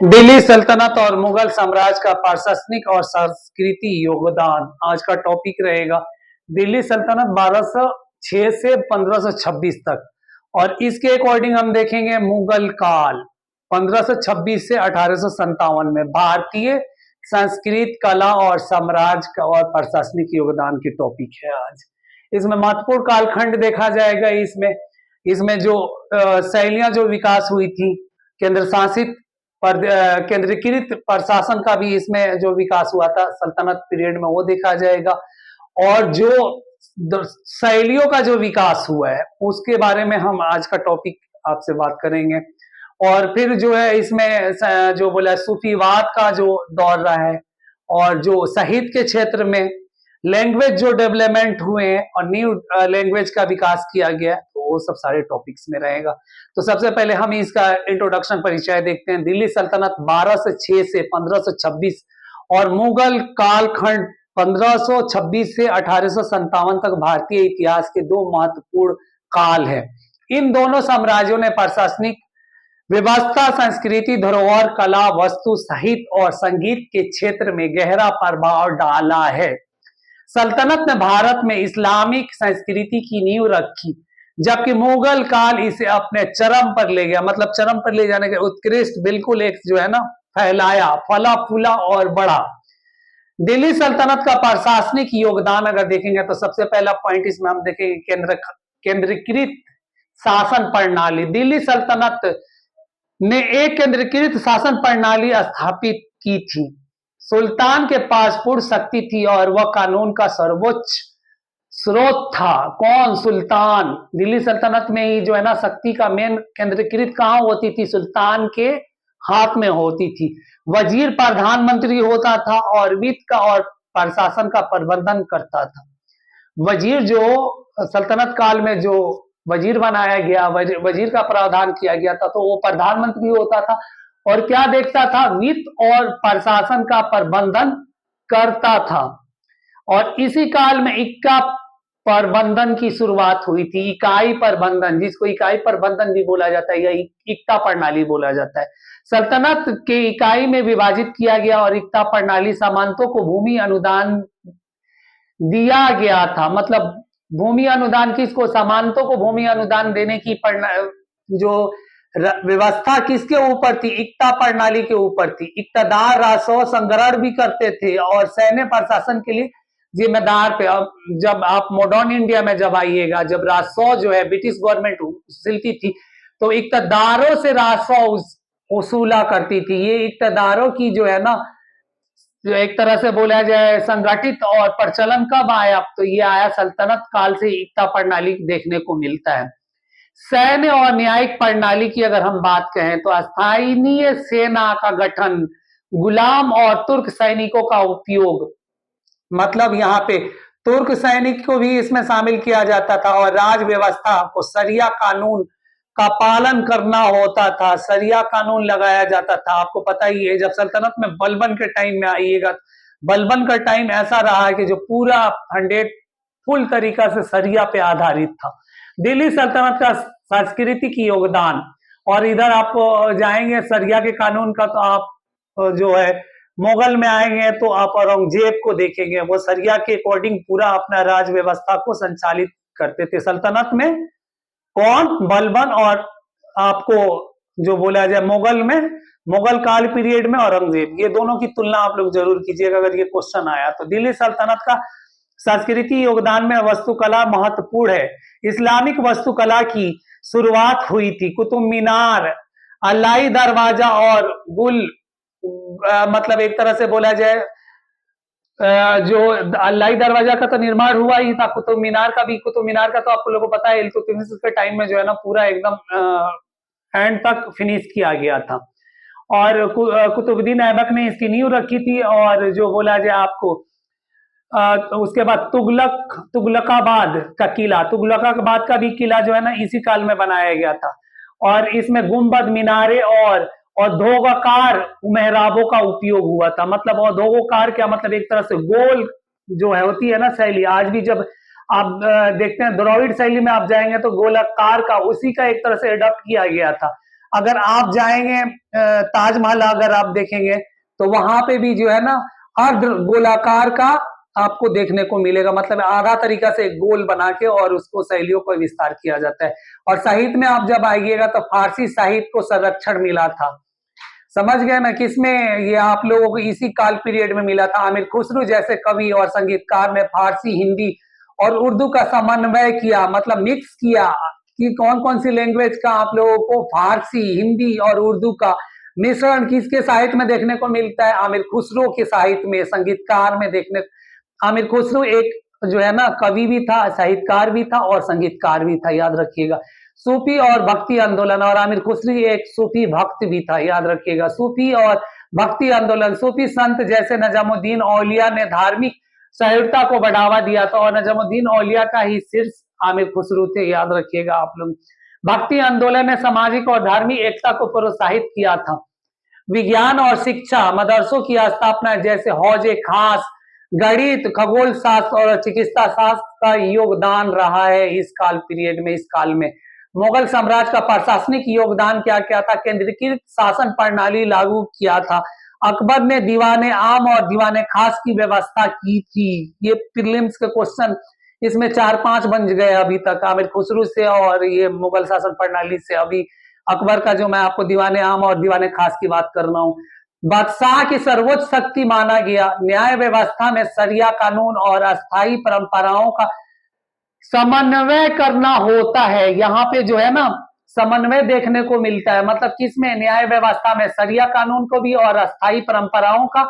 दिल्ली सल्तनत और मुगल साम्राज्य का प्रशासनिक और संस्कृति योगदान आज का टॉपिक रहेगा। दिल्ली सल्तनत 1206 से 1526 तक और इसके अकॉर्डिंग हम देखेंगे मुगल काल 1526 से 1857 में भारतीय संस्कृत कला और साम्राज्य का और प्रशासनिक योगदान की टॉपिक है। आज इसमें महत्वपूर्ण कालखंड देखा जाएगा। इसमें इसमें जो शैलियां जो विकास हुई थी, केंद्र शासित केंद्रीकृत प्रशासन का भी इसमें जो विकास हुआ था सल्तनत पीरियड में वो देखा जाएगा। और जो शैलियों का जो विकास हुआ है उसके बारे में हम आज का टॉपिक आपसे बात करेंगे। और फिर जो है इसमें जो बोला सूफीवाद का जो दौर रहा है और जो साहित्य के क्षेत्र में लैंग्वेज जो डेवलपमेंट हुए हैं और न्यू लैंग्वेज का विकास किया गया है, तो वो सब सारे टॉपिक्स में रहेगा। तो सबसे पहले हम इसका इंट्रोडक्शन परिचय देखते हैं। दिल्ली सल्तनत 1206 से 1526 और मुगल कालखंड 1526 से 1857 तक भारतीय इतिहास के दो महत्वपूर्ण काल है। इन दोनों साम्राज्यों ने प्रशासनिक व्यवस्था, संस्कृति, धरोहर, कला, वस्तु, साहित्य और संगीत के क्षेत्र में गहरा प्रभाव डाला है। सल्तनत ने भारत में इस्लामिक संस्कृति की नींव रखी, जबकि मुगल काल इसे अपने चरम पर ले गया। मतलब चरम पर ले जाने के उत्कृष्ट बिल्कुल एक जो है ना फैलाया, फला फूला और बढ़ा। दिल्ली सल्तनत का प्रशासनिक योगदान अगर देखेंगे तो सबसे पहला पॉइंट इसमें हम देखेंगे केंद्रीकृत शासन प्रणाली। दिल्ली सल्तनत ने एक केंद्रीकृत शासन प्रणाली स्थापित की थी। सुल्तान के पास पूर्ण शक्ति थी और वह कानून का सर्वोच्च स्रोत था। कौन? सुल्तान। दिल्ली सल्तनत में ही जो है ना शक्ति का मेन केंद्रीकृत कहां होती थी? सुल्तान के हाथ में होती थी। वजीर प्रधानमंत्री होता था और वित्त का और प्रशासन का प्रबंधन करता था। वजीर जो सल्तनत काल में जो वजीर बनाया गया, वजीर का प्रावधान किया गया था, तो वो प्रधानमंत्री होता था और क्या देखता था? वित्त और प्रशासन का प्रबंधन करता था। और इसी काल में इक्का प्रबंधन की शुरुआत हुई थी। इकाई प्रबंधन, जिसको इकाई प्रबंधन भी बोला जाता है या इक्ता प्रणाली बोला जाता है। सल्तनत के इकाई में विभाजित किया गया और इक्ता प्रणाली सामंतों को भूमि अनुदान दिया गया था। मतलब भूमि अनुदान किसको? सामंतों को भूमि अनुदान देने की जो व्यवस्था किसके ऊपर थी? इक्ता प्रणाली के ऊपर थी। इक्तादार राजस्व संग्रहण भी करते थे और सैन्य प्रशासन के लिए जिम्मेदार थे। अब जब आप मॉडर्न इंडिया में जब आइएगा, जब राजस्व जो है ब्रिटिश गवर्नमेंट वसूलती थी, तो इक्तादारों से राजस्व वसूला करती थी। ये इक्तादारों की जो है ना, जो एक तरह से बोला जाए संगठित और प्रचलन कब आया? तो ये आया सल्तनत काल से इक्ता प्रणाली देखने को मिलता है। सैन्य और न्यायिक प्रणाली की अगर हम बात कहें तो स्थानीय सेना का गठन, गुलाम और तुर्क सैनिकों का उपयोग, मतलब यहाँ पे तुर्क सैनिक को भी इसमें शामिल किया जाता था और राज व्यवस्था को शरिया कानून का पालन करना होता था। शरिया कानून लगाया जाता था। आपको पता ही है, जब सल्तनत में बलबन के टाइम में आइएगा, बलबन का टाइम ऐसा रहा है कि जो पूरा 100 फुल तरीका से शरिया पे आधारित था। दिल्ली सल्तनत का सांस्कृतिक योगदान, और इधर आप जाएंगे शरिया के कानून का, तो आप जो है मुगल में आएंगे तो आप औरंगजेब को देखेंगे। वो शरिया के अकॉर्डिंग पूरा अपना राज व्यवस्था को संचालित करते थे। सल्तनत में कौन? बलबन। और आपको जो बोला जाए मुगल में, मुगल काल पीरियड में औरंगजेब। ये दोनों की तुलना आप लोग जरूर कीजिएगा अगर ये क्वेश्चन आया तो। दिल्ली सल्तनत का संस्कृति योगदान में वास्तुकला महत्वपूर्ण है। इस्लामिक वास्तुकला की शुरुआत हुई थी। कुतुब मीनार, अलाई दरवाजा और गुल मतलब एक तरह से बोला जाए जो अलाई दरवाजा का तो निर्माण हुआ ही था। कुतुब मीनार का भी, कुतुब मीनार का तो आप लोगों को पता है इल्तुतमिश के टाइम में जो है ना पूरा एकदम एंड तक फिनिश किया गया था। और कुतुबुद्दीन ऐबक ने इसकी नींव रखी थी। और जो बोला जाए आपको उसके बाद तुगलकाबाद का किला, तुगलकाबाद का भी किला जो है ना इसी काल में बनाया गया था। और इसमें गुंबद, मीनारे और औद्योगाकार मेहराबों का उपयोग हुआ था। मतलब औद्योगाकार क्या मतलब? एक तरह से गोल जो है होती है ना शैली। आज भी जब आप देखते हैं द्रविड़ शैली में आप जाएंगे तो गोलाकार का, उसी का एक तरह से अडॉप्ट किया गया था। अगर आप जाएंगे ताजमहल अगर आप देखेंगे तो वहां पे भी जो है ना अर्ध गोलाकार का आपको देखने को मिलेगा, मतलब आधा तरीका से गोल बना के और उसको शैलियों पर विस्तार किया जाता है। और साहित्य में आप जब आइएगा तो फारसी साहित्य को संरक्षण मिला था, समझ गए ना, किसमें, ये आप लोगों को इसी काल पीरियड में मिला था। आमिर खुसरो जैसे कवि और संगीतकार ने फारसी, हिंदी और उर्दू का समन्वय किया, मतलब मिक्स किया कि कौन कौन सी लैंग्वेज का आप लोगों को फारसी, हिंदी और उर्दू का मिश्रण किसके साहित्य में देखने को मिलता है, आमिर खुसरो के साहित्य में, संगीतकार में देखने। आमिर खुसरो एक जो है ना कवि भी था, साहित्यकार भी था और संगीतकार भी था, याद रखिएगा। सूफी और भक्ति आंदोलन, और आमिर खुसरो एक सूफी भक्त भी था, याद रखिएगा। सूफी और भक्ति आंदोलन, सूफी संत जैसे नजमुद्दीन औलिया ने धार्मिक सहृदता को बढ़ावा दिया था, और नजमुद्दीन औलिया का ही शीर्ष आमिर खुसरो थे, याद रखिएगा आप लोग। भक्ति आंदोलन ने सामाजिक और धार्मिक एकता को प्रोत्साहित किया था। विज्ञान और शिक्षा मदरसों की स्थापना जैसे हौजे खास, गणित, खगोल शास्त्र और चिकित्सा शास्त्र का योगदान रहा है इस काल पीरियड में, इस काल में। मुगल साम्राज्य का प्रशासनिक योगदान क्या क्या था, केंद्रीकृत शासन प्रणाली लागू किया था। अकबर ने दीवाने आम और दीवाने खास की व्यवस्था की थी। ये प्रीलिम्स के क्वेश्चन इसमें 4-5 बन गए अभी तक, आमिर खुसरो से और ये मुगल शासन प्रणाली से। अभी अकबर का जो मैं आपको दीवाने आम और दीवाने खास की बात कर रहा हूँ। बादशाह की सर्वोच्च शक्ति माना गया। न्याय व्यवस्था में शरिया कानून और अस्थायी परंपराओं का समन्वय करना होता है। यहाँ पे जो है ना समन्वय देखने को मिलता है, मतलब किसमें, न्याय व्यवस्था में शरिया कानून को भी और अस्थायी परंपराओं का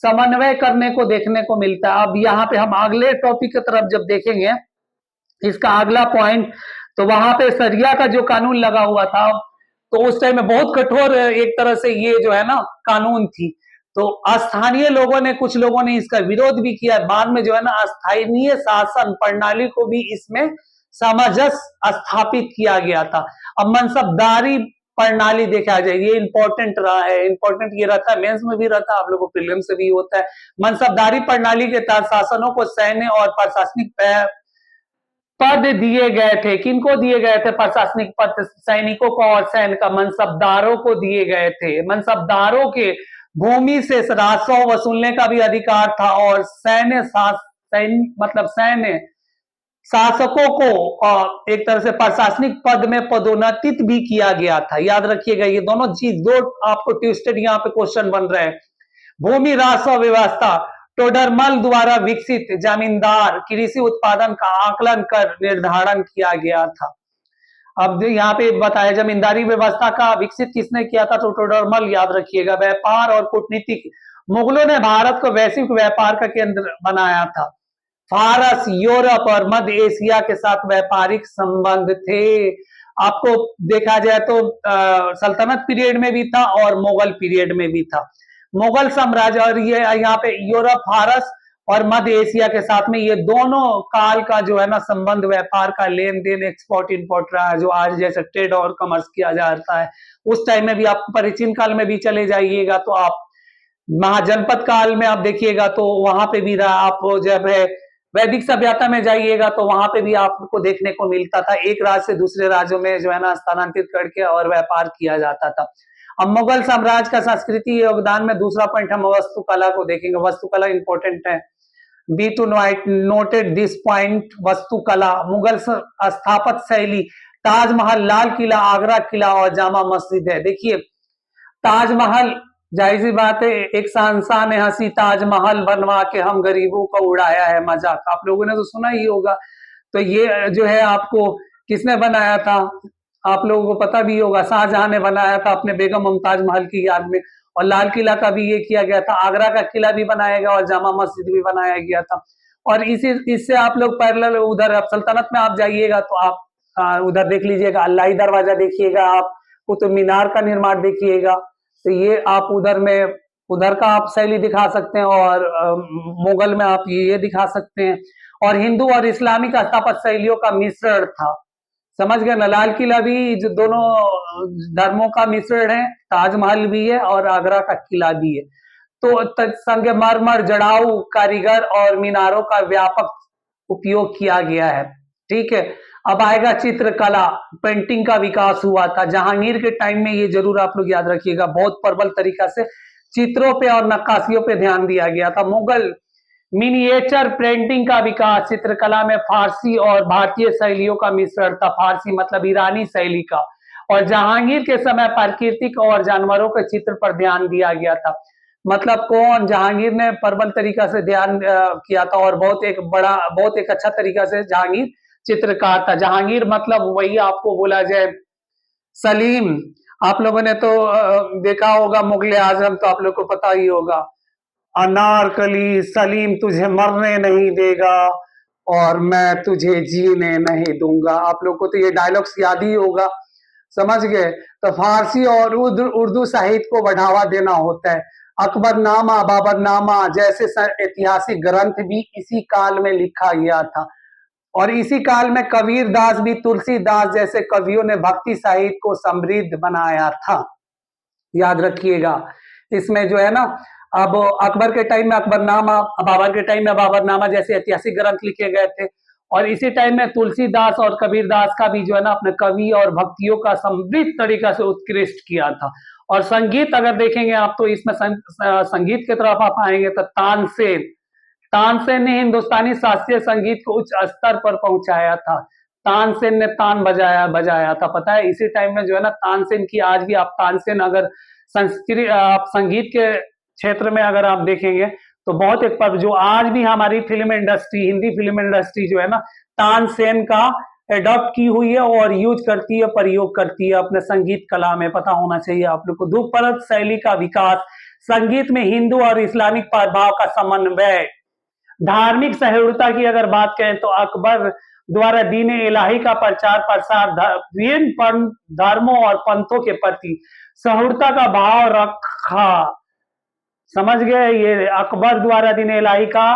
समन्वय करने को देखने को मिलता है। अब यहाँ पे हम अगले टॉपिक की तरफ जब देखेंगे, इसका अगला पॉइंट, तो वहां पे शरिया का जो कानून लगा हुआ था, तो उस टाइम में बहुत कठोर एक तरह से ये जो है ना कानून थी। तो स्थानीय लोगों ने, कुछ लोगों ने इसका विरोध भी किया। बाद में जो है ना स्थानीय शासन प्रणाली को भी इसमें सामंजस्य स्थापित किया गया था। अब मनसबदारी प्रणाली देखा जाए, ये इंपॉर्टेंट रहा है, इंपॉर्टेंट ये रहता है, मेंस में भी रहता है, आप लोगों को प्रीलिम्स से भी होता है। मनसबदारी प्रणाली के तहत शासनों को सैन्य और प्रशासनिक पद दिए गए थे। किनको दिए गए थे प्रशासनिक पद? सैनिकों को और सैन्य का मनसबदारों को दिए गए थे। मनसबदारों के भूमि से राजस्व वसूलने का भी अधिकार था, और सैन्य शासकों को एक तरह से प्रशासनिक पद में पदोन्नतित भी किया गया था। याद रखिएगा, ये दोनों चीज दो आपको ट्विस्टेड यहाँ पे क्वेश्चन बन रहे हैं। भूमि राजस्व व्यवस्था टोडरमल द्वारा विकसित जमींदार कृषि उत्पादन का आकलन कर निर्धारण किया गया था। अब यहाँ पे बताया जमींदारी व्यवस्था का विकसित किसने किया था, तो टोडरमल, याद रखिएगा। व्यापार और कूटनीतिक, मुगलों ने भारत को वैश्विक व्यापार का केंद्र बनाया था। फारस, यूरोप और मध्य एशिया के साथ व्यापारिक संबंध थे। आपको देखा जाए तो सल्तनत पीरियड में भी था और मुगल पीरियड में भी था। मुगल साम्राज्य और ये यहाँ पे यूरोप, फारस और मध्य एशिया के साथ में, ये दोनों काल का जो है ना संबंध, व्यापार का लेन देन, एक्सपोर्ट इंपोर्ट रहा है, जो आज जैसे ट्रेड और कमर्स किया जाता है। उस टाइम में भी आप प्राचीन काल में भी चले जाइएगा तो आप महाजनपद काल में आप देखिएगा तो वहां पे भी रहा। आप जब है वैदिक सभ्यता में जाइएगा तो वहां पे भी आपको देखने को मिलता था, एक राज्य से दूसरे राज्यों में जो है ना स्थानांतरित करके और व्यापार किया जाता था। अब मुगल साम्राज्य का सांस्कृतिक योगदान में दूसरा पॉइंट हम वास्तुकला को देखेंगे। वास्तुकला इंपॉर्टेंट है, be to noted this point. वास्तुकला, मुगल स्थापत्य शैली, ताजमहल, लाल किला, आगरा किला और जामा मस्जिद है। देखिए ताजमहल, जाहिर सी बात है, एक शहंशाह ने हंसी ताजमहल बनवा के हम गरीबों का उड़ाया है मजाक, आप लोगों ने तो सुना ही होगा। तो ये जो है आपको किसने बनाया था, आप लोगों को पता भी होगा, शाहजहां ने बनाया था अपने बेगम मुमताज महल की याद में। और लाल किला का भी ये किया गया था, आगरा का किला भी बनाया गया और जामा मस्जिद भी बनाया गया था। और इससे आप लोग पैरेलल उधर सल्तनत में आप जाइएगा तो आप उधर देख लीजिएगा, अल्लाही दरवाजा देखिएगा, आप कुतुब मीनार का निर्माण देखिएगा। तो ये आप उधर में, उधर का आप शैली दिखा सकते हैं, और मुगल में आप ये दिखा सकते हैं। और हिंदू और इस्लामिक स्थापत्य शैलियों का मिश्रण था, समझ गए ना। लाल किला भी जो दोनों धर्मों का मिश्रण है, ताजमहल भी है और आगरा का किला भी है। तो संगमरमर, जड़ाऊ कारीगर और मीनारों का व्यापक उपयोग किया गया है। ठीक है, अब आएगा चित्रकला, पेंटिंग का विकास हुआ था जहांगीर के टाइम में, ये जरूर आप लोग याद रखिएगा, बहुत प्रबल तरीका से चित्रों पे और नक्काशियों पे ध्यान दिया गया था। मुगल मिनिएचर पेंटिंग का विकास, चित्रकला में फारसी और भारतीय शैलियों का मिश्रण था, फारसी मतलब ईरानी शैली का। और जहांगीर के समय प्राकृतिक और जानवरों के चित्र पर ध्यान दिया गया था। मतलब कौन, जहांगीर ने प्रबल तरीका से ध्यान किया था, और बहुत एक अच्छा तरीका से जहांगीर चित्रकार था। जहांगीर मतलब वही आपको बोला जाए सलीम, आप लोगों ने तो देखा होगा मुगले आजम, तो आप लोग को पता ही होगा, अनारकली सलीम तुझे मरने नहीं देगा और मैं तुझे जीने नहीं दूंगा। आप लोग को तो ये डायलॉग्स याद ही होगा, समझ गए। तो फारसी और उर्दू साहित्य को बढ़ावा देना होता है। अकबरनामा, बाबरनामा जैसे ऐतिहासिक ग्रंथ भी इसी काल में लिखा गया था, और इसी काल में कबीर दास भी, तुलसीदास जैसे कवियों ने भक्ति साहित्य को समृद्ध बनाया था, याद रखिएगा। इसमें जो है ना, अब अकबर के टाइम में अकबरनामा, बाबर के टाइम में बाबरनामा जैसे ऐतिहासिक ग्रंथ लिखे गए थे, और इसी टाइम में तुलसीदास और कबीरदास का भी जो है ना अपने कवि और भक्तियों का समृद्ध तरीका से उत्कृष्ट किया था। और संगीत अगर देखेंगे आप, तो इसमें संगीत की तरफ आप आएंगे तो तानसेन, तानसेन ने हिंदुस्तानी शास्त्रीय संगीत को उच्च स्तर पर पहुंचाया था। तानसेन ने तान बजाया था, पता है। इसी टाइम में जो है ना तानसेन की, आज भी आप तानसेन अगर संस्कृत आप संगीत के क्षेत्र में अगर आप देखेंगे तो बहुत एक पर जो आज भी हमारी film industry, Hindi film industry जो है ना तानसेन का एडॉप्ट की हुई है और यूज करती है, प्रयोग करती है अपने संगीत कला में, पता होना चाहिए आप लोग को। ध्रुपद शैली का विकास, संगीत में हिंदू और इस्लामिक प्रभाव का समन्वय, धार्मिक सहिष्णुता की अगर बात करें तो अकबर द्वारा दीन इलाही का प्रचार प्रसार, विभिन्न धर्मों और पंथों के प्रति सहिष्णुता का भाव रखा, समझ गए। ये अकबर द्वारा दीन इलाही का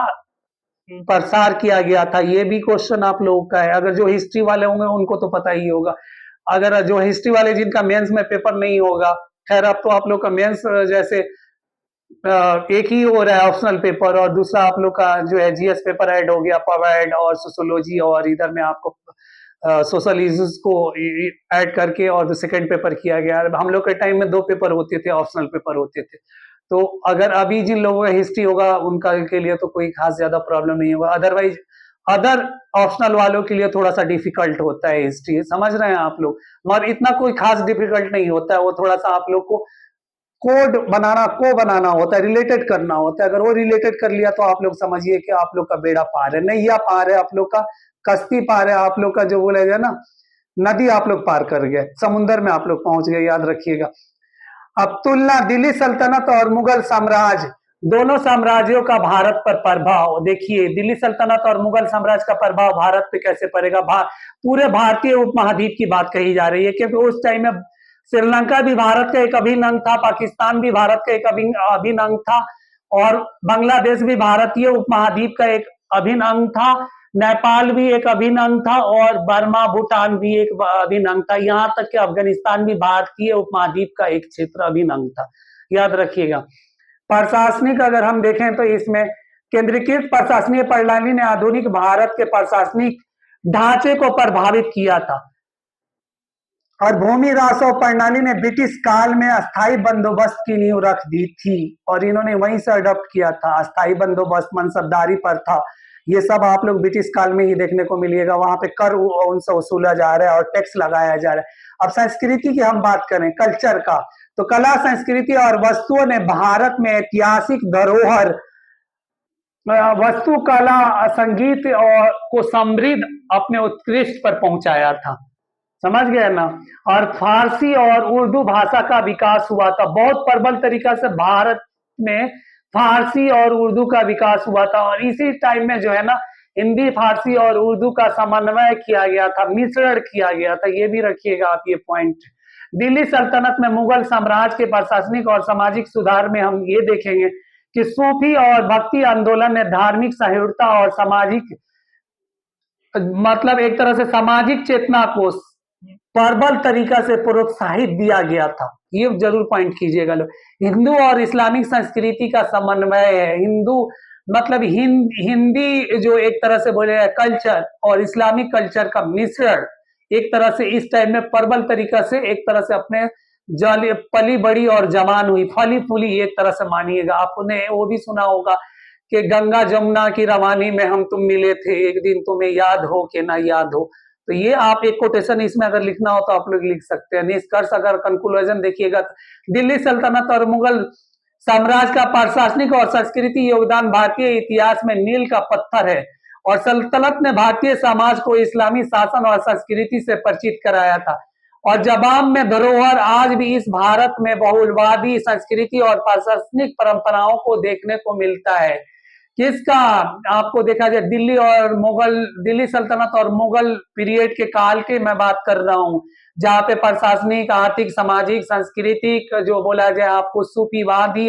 प्रसार किया गया था। ये भी क्वेश्चन आप लोगों का है, अगर जो हिस्ट्री वाले होंगे उनको तो पता ही होगा, अगर जो हिस्ट्री वाले जिनका मेंस में पेपर नहीं होगा, खैर अब तो आप लोग का मेंस जैसे एक ही हो रहा है ऑप्शनल पेपर, और दूसरा आप लोग का जो है जीएस पेपर ऐड हो गया, पवेड और सोशोलॉजी, और इधर में आपको सोशल इश्यूज को ऐड करके और सेकंड पेपर किया गया। हम लोग के टाइम में 2 पेपर होते थे, ऑप्शनल पेपर होते थे। तो अगर अभी जिन लोगों का हिस्ट्री होगा उनका के लिए तो कोई खास ज्यादा प्रॉब्लम नहीं होगा, अदरवाइज अदर ऑप्शनल वालों के लिए थोड़ा सा डिफिकल्ट होता है हिस्ट्री, समझ रहे हैं आप लोग। मगर इतना कोई खास डिफिकल्ट नहीं होता है, वो थोड़ा सा आप लोग को कोड बनाना, को बनाना होता है, रिलेटेड करना होता है। अगर वो रिलेटेड कर लिया तो आप लोग समझिए कि आप लोग का बेड़ा पार है, नैया पार है, आप लोग का कश्ती पार है, आप लोग का जो बोला जाए ना नदी आप लोग पार कर गए, समुन्द्र में आप लोग पहुंच गए, याद रखिएगा। अब तुलना दिल्ली सल्तनत और मुगल साम्राज्य, दोनों साम्राज्यों का भारत पर प्रभाव देखिए। दिल्ली सल्तनत और मुगल साम्राज्य का प्रभाव भारत पे कैसे पड़ेगा, पूरे भारतीय उपमहाद्वीप की बात कही जा रही है, क्योंकि उस टाइम में श्रीलंका भी भारत का एक अभिन्न अंग था, पाकिस्तान भी भारत का एक अभिन्न अंग था, और बांग्लादेश भी भारतीय उपमहाद्वीप का एक अभिन्न अंग था, नेपाल भी एक अभिन्न अंग था, और बर्मा भूटान भी एक अभिन्न अंग था, यहाँ तक कि अफगानिस्तान भी भारतीय उपमहाद्वीप का एक क्षेत्र अभिन्न अंग था, याद रखिएगा। प्रशासनिक अगर हम देखें तो इसमें केंद्रीकृत प्रशासनिक प्रणाली ने आधुनिक भारत के प्रशासनिक ढांचे को प्रभावित किया था, और भूमि राजस्व प्रणाली ने ब्रिटिश काल में अस्थायी बंदोबस्त की नींव रख दी थी, और इन्होंने वहीं से अडॉप्ट किया था। अस्थायी बंदोबस्त, मनसबदारी पर था, ये सब आप लोग ब्रिटिश काल में ही देखने को मिलेगा। वहां पे कर उनसे वसूला जा रहा है और टैक्स लगाया जा रहा है। अब संस्कृति की हम बात करें, कल्चर का, तो कला, संस्कृति और वस्तुओं ने भारत में ऐतिहासिक धरोहर, वस्तु, कला, संगीत और को समृद्ध अपने उत्कृष्ट पर पहुंचाया था, समझ गए ना। और फारसी और उर्दू भाषा का विकास हुआ था, बहुत प्रबल तरीका से भारत में फारसी और उर्दू का विकास हुआ था, और इसी टाइम में जो है ना हिंदी, फारसी और उर्दू का समन्वय किया गया था, मिश्रण किया गया था, ये भी रखिएगा आप ये पॉइंट। दिल्ली सल्तनत में मुगल साम्राज्य के प्रशासनिक और सामाजिक सुधार में हम ये देखेंगे कि सूफी और भक्ति आंदोलन ने धार्मिक सहिष्णुता और सामाजिक, मतलब एक तरह से सामाजिक चेतना को प्रबल तरीका से प्रोत्साहित दिया गया था, ये जरूर पॉइंट कीजिएगा लोग। हिंदू और इस्लामिक संस्कृति का समन्वय है, हिंदू मतलब हिंदी जो एक तरह से बोले कल्चर और इस्लामिक कल्चर का मिश्रण एक तरह से इस टाइम में प्रबल तरीका से एक तरह से अपने जाली पली बड़ी और जवान हुई फली फूली एक तरह से मानिएगा। आपने वो भी सुना होगा कि गंगा जमुना की रवानी में हम तुम मिले थे एक दिन, तुम्हें याद हो कि ना याद हो। तो ये आप एक कोटेशन इसमें अगर लिखना हो तो आप लोग लिख सकते हैं। निष्कर्ष अगर कंक्लूजन देखिएगा तो दिल्ली सल्तनत और मुगल साम्राज्य का प्रशासनिक और सांस्कृतिक योगदान भारतीय इतिहास में मील का पत्थर है और सल्तनत ने भारतीय समाज को इस्लामी शासन और संस्कृति से परिचित कराया था और जवाब में धरोहर आज भी इस भारत में बहुलवादी संस्कृति और प्रशासनिक परंपराओं को देखने को मिलता है। किसका आपको देखा जाए दिल्ली और मुगल, दिल्ली सल्तनत और मुगल पीरियड के काल की मैं बात कर रहा हूं, जहां पे प्रशासनिक, आर्थिक, सामाजिक, सांस्कृतिक जो बोला जाए आपको सुफीवादी